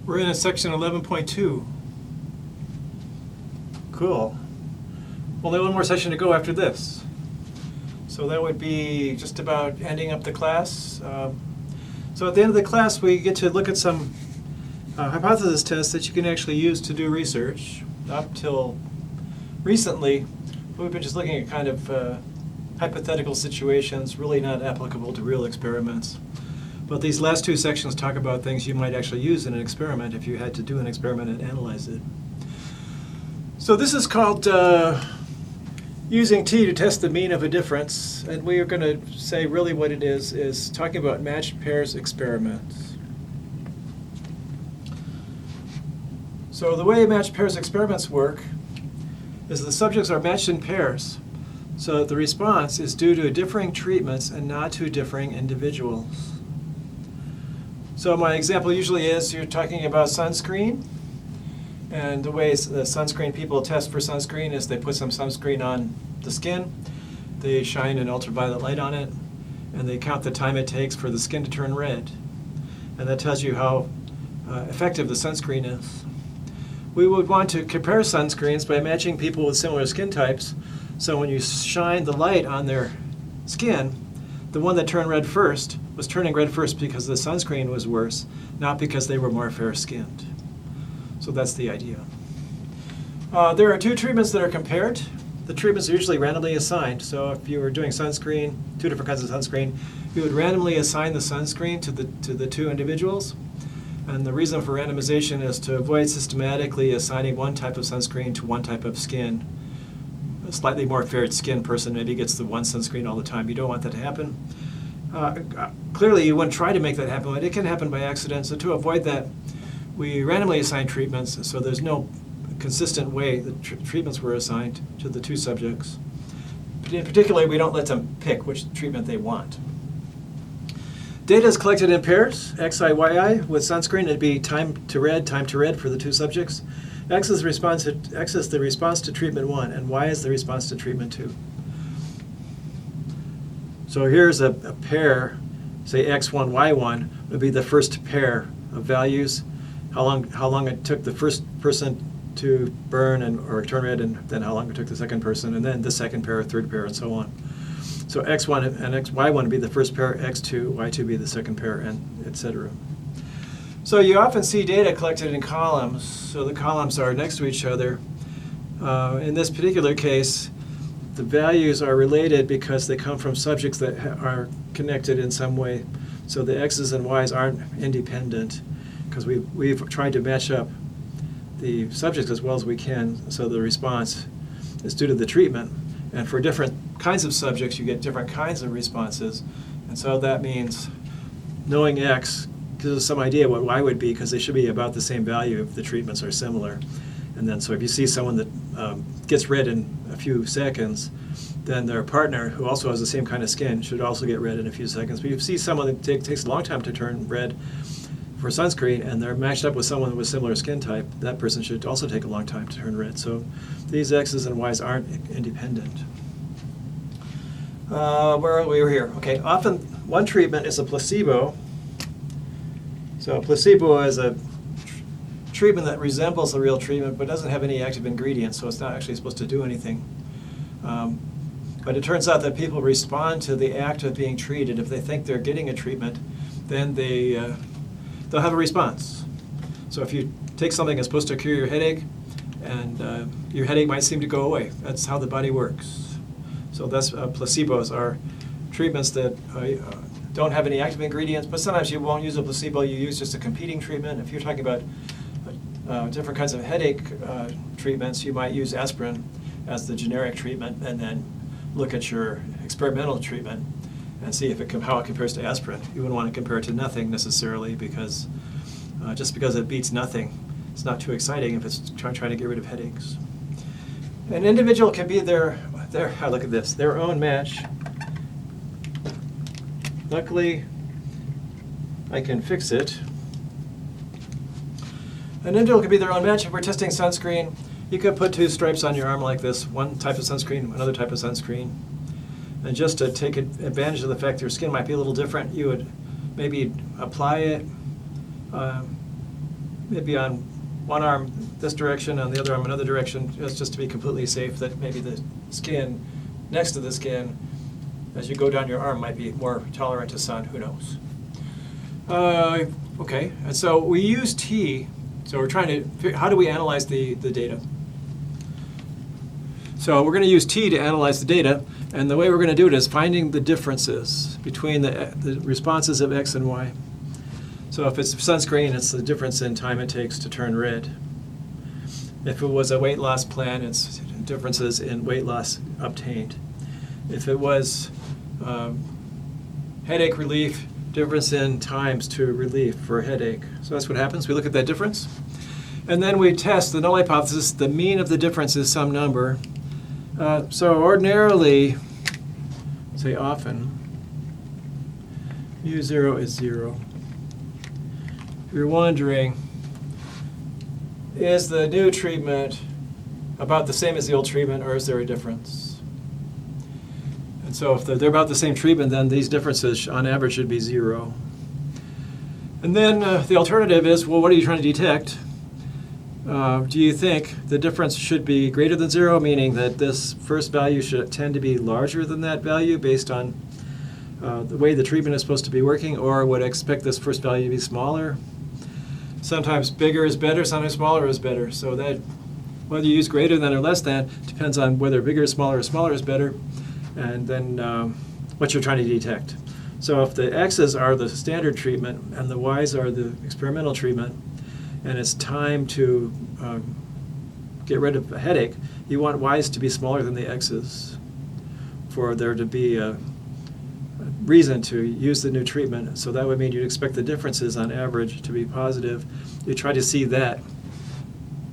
We're in a section 11.2. Cool. Only one more session to go after this. So that would be just about ending up the class. So at the end of the class, we get to look at some hypothesis tests that you can actually use to do research. Up till recently, we've been just looking at kind of hypothetical situations, really not applicable to real experiments. But these last two sections talk about things you might actually use in an experiment if you had to do an experiment and analyze it. So this is called using t to test the mean of a difference, and we are going to say really what it is talking about matched pairs experiments. So the way matched pairs experiments work is the subjects are matched in pairs, so that the response is due to differing treatments and not to differing individuals. So my example usually is you're talking about sunscreen, and the ways the sunscreen people test for sunscreen is they put some sunscreen on the skin, they shine an ultraviolet light on it, and they count the time it takes for the skin to turn red. And that tells you how effective the sunscreen is. We would want to compare sunscreens by matching people with similar skin types. So when you shine the light on their skin, the one that turned red first was turning red first because the sunscreen was worse, not because they were more fair-skinned. So that's the idea. There are two treatments that are compared. The treatments are usually randomly assigned. So if you were doing sunscreen, two different kinds of sunscreen, you would randomly assign the sunscreen to the two individuals. And the reason for randomization is to avoid systematically assigning one type of sunscreen to one type of skin. A slightly more fair-skinned person maybe gets the one sunscreen all the time. You don't want that to happen. Clearly, you wouldn't try to make that happen, but it can happen by accident. So to avoid that, we randomly assign treatments, so there's no consistent way that treatments were assigned to the two subjects. In particular, we don't let them pick which treatment they want. Data is collected in pairs, Xi, Yi. With sunscreen, it'd be time to red for the two subjects. X is the response to treatment 1, and Y is the response to treatment 2. So here's a pair, say X1, Y1, would be the first pair of values, how long it took the first person to burn or turn red, and then how long it took the second person, and then the second pair, third pair, and so on. So X1 and Y1 would be the first pair, X2, Y2 would be the second pair, and etc. So you often see data collected in columns, so the columns are next to each other. In this particular case, the values are related because they come from subjects that are connected in some way. So the X's and Y's aren't independent because we've tried to match up the subjects as well as we can, so the response is due to the treatment. And for different kinds of subjects, you get different kinds of responses. And so that means knowing X gives us some idea what Y would be, because they should be about the same value if the treatments are similar. And then so if you see someone that gets red in a few seconds, then their partner, who also has the same kind of skin, should also get red in a few seconds. But if you see someone that takes a long time to turn red for sunscreen, and they're matched up with someone with similar skin type, that person should also take a long time to turn red. So these X's and Y's aren't independent. Where are we here? Okay, often one treatment is a placebo. So a placebo is a treatment that resembles the real treatment but doesn't have any active ingredients, so it's not actually supposed to do anything. But it turns out that people respond to the act of being treated. If they think they're getting a treatment, then they'll have a response. So if you take something that's supposed to cure your headache, and your headache might seem to go away. That's how the body works. So that's placebos are treatments that don't have any active ingredients, but sometimes you won't use a placebo, you use just a competing treatment. If you're talking about different kinds of headache treatments, you might use aspirin as the generic treatment, and then look at your experimental treatment and see how it compares to aspirin. You wouldn't want to compare it to nothing necessarily, because just because it beats nothing, it's not too exciting if it's trying to get rid of headaches. An individual can be look at this, their own match. Luckily, I can fix it. An individual can be their own match. If we're testing sunscreen, you could put two stripes on your arm like this, one type of sunscreen, another type of sunscreen. And just to take advantage of the fact your skin might be a little different, you would maybe apply it maybe on one arm this direction, on the other arm another direction, just to be completely safe that maybe the skin next to the skin, as you go down your arm, might be more tolerant to sun, who knows. Okay, and so we use T, so we're trying to figure, how do we analyze the data? So we're going to use T to analyze the data, and the way we're going to do it is finding the differences between the responses of X and Y. So if it's sunscreen, it's the difference in time it takes to turn red. If it was a weight loss plan, it's differences in weight loss obtained. If it was headache relief, difference in times to relief for a headache. So that's what happens. We look at that difference. And then we test the null hypothesis. The mean of the difference is some number. So ordinarily, say often, mu0 is 0. If you're wondering, is the new treatment about the same as the old treatment, or is there a difference? And so if they're about the same treatment, then these differences on average should be 0. And then the alternative is, well, what are you trying to detect? Do you think the difference should be greater than 0, meaning that this first value should tend to be larger than that value based on the way the treatment is supposed to be working, or would I expect this first value to be smaller? Sometimes bigger is better, sometimes smaller is better. So that whether you use greater than or less than depends on whether bigger is smaller or smaller is better, and then what you're trying to detect. So if the X's are the standard treatment and the Y's are the experimental treatment, and it's time to get rid of a headache, you want Y's to be smaller than the X's for there to be a reason to use the new treatment. So that would mean you'd expect the differences on average to be positive. You try to see that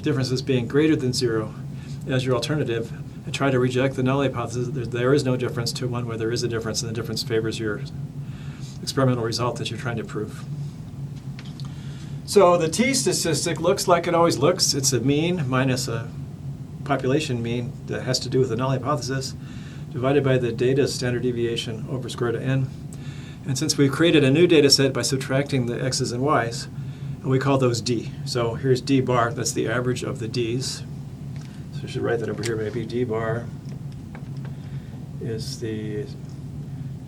differences being greater than 0 as your alternative, and try to reject the null hypothesis that there is no difference to one where there is a difference, and the difference favors your experimental result that you're trying to prove. So the T statistic looks like it always looks. It's a mean minus a population mean that has to do with the null hypothesis divided by the data standard deviation over square root of n. And since we've created a new data set by subtracting the X's and Y's, and we call those D. So here's D bar, that's the average of the D's. So I should write that over here maybe. D bar is the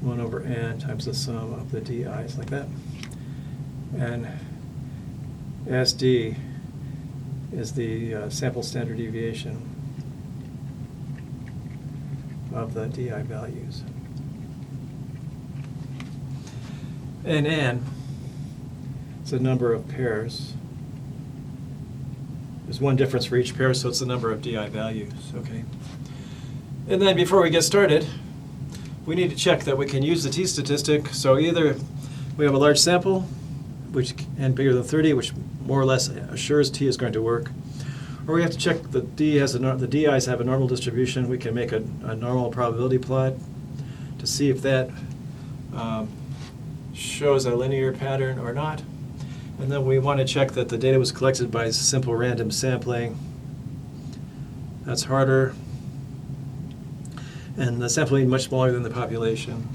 1 over n times the sum of the DI's, like that. And SD is the sample standard deviation of the DI values. And N is the number of pairs. There's one difference for each pair, so it's the number of DI values, okay? And then before we get started, we need to check that we can use the T statistic. So either we have a large sample, which and bigger than 30, which more or less assures T is going to work, or we have to check the the DIs have a normal distribution. We can make a normal probability plot to see if that shows a linear pattern or not. And then we want to check that the data was collected by simple random sampling. That's harder. And the sampling much smaller than the population.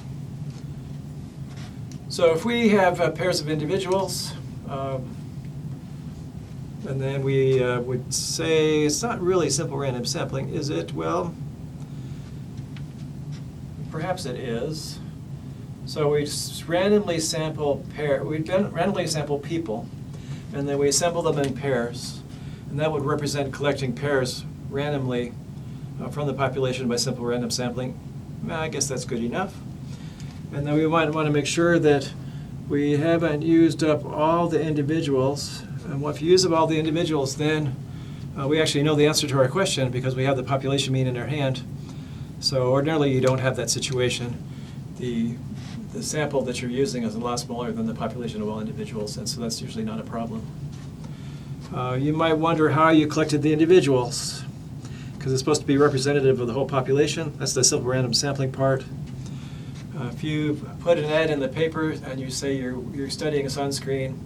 So if we have pairs of individuals, and then we would say it's not really simple random sampling, is it? Well, perhaps it is. So we randomly sample randomly sample people, and then we assemble them in pairs, and that would represent collecting pairs randomly from the population by simple random sampling. I guess that's good enough. And then we might want to make sure that we haven't used up all the individuals. And if you use up all the individuals, then we actually know the answer to our question because we have the population mean in our hand. So ordinarily you don't have that situation. The sample that you're using is a lot smaller than the population of all individuals, and so that's usually not a problem. You might wonder how you collected the individuals, because it's supposed to be representative of the whole population. That's the simple random sampling part. If you put an ad in the paper and you say you're studying a sunscreen,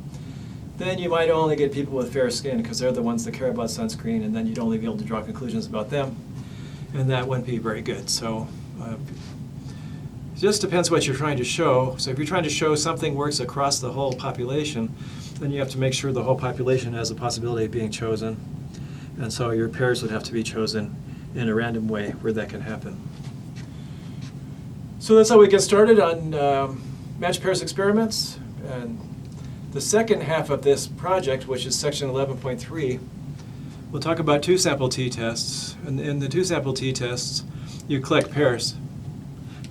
then you might only get people with fair skin because they're the ones that care about sunscreen, and then you'd only be able to draw conclusions about them, and that wouldn't be very good. So it just depends what you're trying to show. So if you're trying to show something works across the whole population, then you have to make sure the whole population has the possibility of being chosen. And so your pairs would have to be chosen in a random way where that can happen. So that's how we get started on matched pairs experiments. And the second half of this project, which is section 11.3, we'll talk about two-sample t-tests. And in the two-sample t-tests, you collect pairs,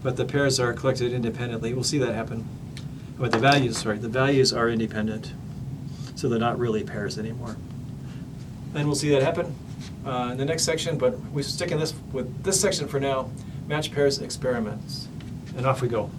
but the pairs are collected independently. We'll see that happen. But the values are independent, so they're not really pairs anymore. And we'll see that happen in the next section, but we're sticking with this section for now, matched pairs experiments. And off we go.